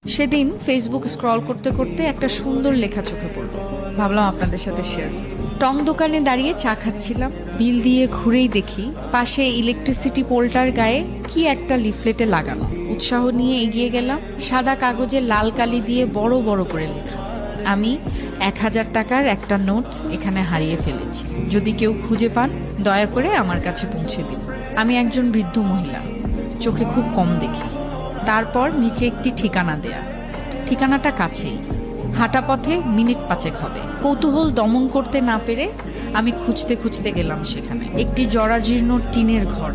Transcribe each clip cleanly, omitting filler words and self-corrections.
সেদিন Facebook scroll করতে করতে একটা সুন্দর লেখা চোখে পড়ল, ভাবলাম আপনাদের সাথে শেয়ার। টং দোকানে দাঁড়িয়ে চা খাচ্ছিলাম, বিল দিয়ে ঘুরেই দেখি পাশে ইলেকট্রিসিটি পোলটার গায়ে কি একটা লিফলেটে লাগানো। উৎসাহ নিয়ে এগিয়ে গেলাম। সাদা কাগজে লাল কালি দিয়ে বড় বড় করে লেখা, আমি 1000 টাকার একটা নোট এখানে হারিয়ে ফেলেছি, যদি কেউ খুঁজে পান দয়া করে আমার কাছে পৌঁছে দিন। আমি একজন বৃদ্ধ মহিলা, চোখে খুব কম দেখি। তারপর নিচে একটি ঠিকানা দেয়া, ঠিকানাটা কাছেই, হাঁটা পথে মিনিট 5 হবে। কৌতূহল দমন করতে না পেরে আমি খুঁজতে খুঁজতে গেলাম সেখানে। একটি জরাজীর্ণ টিনের ঘর,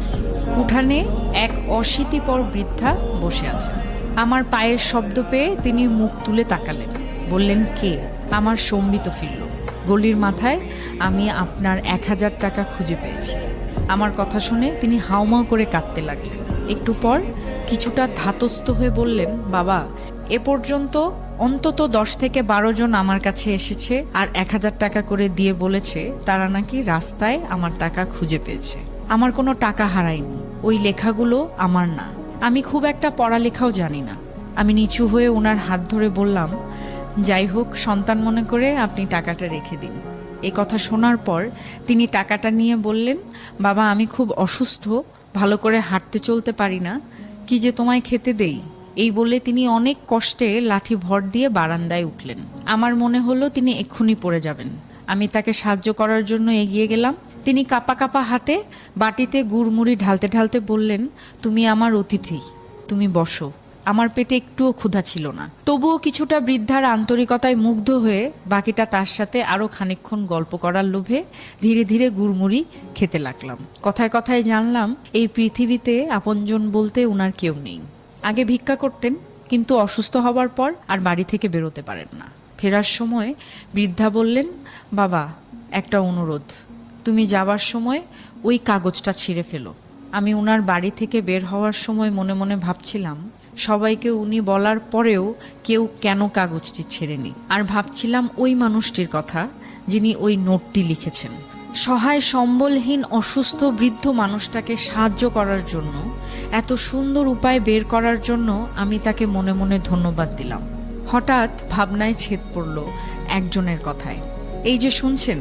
উঠানে এক অশীতিপর বৃদ্ধা বসে আছেন। আমার পায়ের শব্দ পেয়ে তিনি মুখ তুলে তাকালেন, বললেন, কে? আমার সম্বিত ফিরল। গলির মাথায় আমি আপনার 1000 টাকা খুঁজে পেয়েছি। আমার কথা শুনে তিনি হাউমাউ করে কাঁদতে লাগলেন। একটু পর কিছুটা ধাতস্থ হয়ে বললেন, বাবা, এ পর্যন্ত অন্তত 10 থেকে 12 জন আমার কাছে এসেছে আর 1000 টাকা করে দিয়ে বলেছে তারা নাকি রাস্তায় আমার টাকা খুঁজে পেয়েছে। আমার কোনো টাকা হারায়নি, ওই লেখাগুলো আমার না। আমি খুব একটা পড়ালেখাও জানি না। আমি নিচু হয়ে ওনার হাত ধরে বললাম, যাই হোক, সন্তান মনে করে আপনি টাকাটা রেখে দিন। এই কথা শোনার পর তিনি টাকাটা নিয়ে বললেন, বাবা, আমি খুব অসুস্থ, ভালো করে হাঁটতে চলতে পারি না, কি যে তোমায় খেতে দেই। এই বলে তিনি অনেক কষ্টে লাঠি ভর দিয়ে বারান্দায় উঠলেন। আমার মনে হলো তিনি এক্ষুনি পড়ে যাবেন। আমি তাকে সাহায্য করার জন্য এগিয়ে গেলাম। তিনি কাঁপা কাঁপা হাতে বাটিতে গুড়মুড়ি ঢালতে ঢালতে বললেন, তুমি আমার অতিথি, তুমি বসো। আমার পেটে একটুও ক্ষুধা ছিল না, তবুও কিছুটা বৃদ্ধার আন্তরিকতায় মুগ্ধ হয়ে বাকিটা তার সাথে আরো খানিকক্ষণ গল্প করার লোভে ধীরে ধীরে গুড়মুড়ি খেতে লাগলাম। কথায় কথায় জানলাম এই পৃথিবীতে আপনজন বলতে উনার কেউ নেই। আগে ভিক্ষা করতেন, কিন্তু অসুস্থ হবার পর আর বাড়ি থেকে বেরোতে পারেন না। ফেরার সময় বৃদ্ধা বললেন, বাবা, একটা অনুরোধ, তুমি যাবার সময় ওই কাগজটা ছিঁড়ে ফেলো। আমি উনার বাড়ি থেকে বের হওয়ার সময় মনে মনে ভাবছিলাম, সবাইকে উনি বলার পরেও কেউ কেন কাগজটি ছেড়েনি। আর ভাবছিলাম ওই মানুষটির কথা যিনি ওই নোটটি লিখেছেন। সহায় সম্বলহীন অসুস্থ বৃদ্ধ মানুষটাকে সাহায্য করার জন্য, এত সুন্দর উপায় বের করার জন্য আমি তাকে মনে মনে ধন্যবাদ দিলাম। হঠাৎ ভাবনায় ছেদ পড়ল একজনের কথায়। এই যে শুনছেন,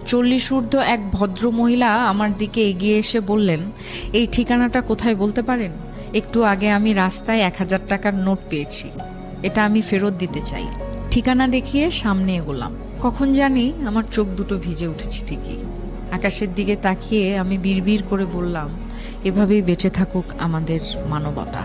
40 ঊর্ধ্ব এক ভদ্র মহিলা আমার দিকে এগিয়ে এসে বললেন, এই ঠিকানাটা কোথায় বলতে পারেন? একটু আগে আমি রাস্তায় 1000 টাকার নোট পেয়েছি, এটা আমি ফেরত দিতে চাই। ঠিকানা দেখিয়ে সামনে এগোলাম। কখন জানি আমার চোখ দুটো ভিজে উঠেছে ঠিকই। আকাশের দিকে তাকিয়ে আমি বিড়বিড় করে বললাম, এভাবেই বেঁচে থাকুক আমাদের মানবতা।